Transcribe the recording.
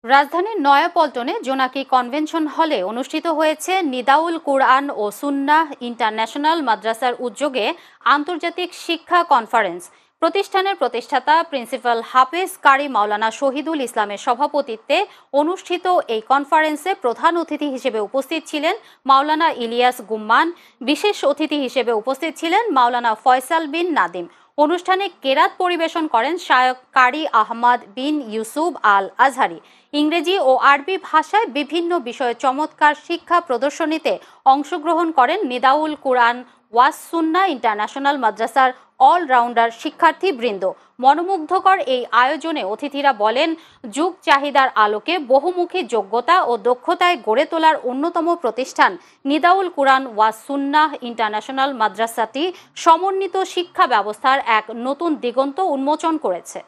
রাজধানীর নয়াপল্টনে জোনাকি কনভেনশন হলে অনুষ্ঠিত হয়েছে নিদাউল কুরআন ও সুন্নাহ ইন্টারন্যাশনাল মাদ্রাসার উদ্যোগে আন্তর্জাতিক শিক্ষা কনফারেন্স। প্রতিষ্ঠানের প্রতিষ্ঠাতা প্রিন্সিপাল হাফেজ কারি মাওলানা শহীদুল ইসলামের সভাপতিত্বে অনুষ্ঠিত এই কনফারেন্সে প্রধান অতিথি হিসেবে উপস্থিত ছিলেন মাওলানা ইলিয়াস গুম্মান। বিশেষ অতিথি হিসেবে উপস্থিত ছিলেন মাওলানা ফয়সাল বিন নাদিম। অনুষ্ঠানে কেরাত পরিবেশন করেন শায়খ কারি আহমদ বিন ইউসুফ আল আজহারি। ইংরেজি ও আরবি ভাষায় বিভিন্ন বিষয়ে চমৎকার শিক্ষা প্রদর্শনীতে অংশগ্রহণ করেন নিদাউল কুরআন ওয়াস সুন্নাহ ইন্টারন্যাশনাল মাদ্রাসার অলরাউন্ডার শিক্ষার্থীবৃন্দ। মনোমুগ্ধকর এই আয়োজনে অতিথিরা বলেন, যুগ চাহিদার আলোকে বহুমুখী যোগ্যতা ও দক্ষতায় গড়ে তোলার অন্যতম প্রতিষ্ঠান নিদাউল কুরআন ওয়াস সুন্নাহ ইন্টারন্যাশনাল মাদ্রাসাটি সমন্বিত শিক্ষা ব্যবস্থার এক নতুন দিগন্ত উন্মোচন করেছে।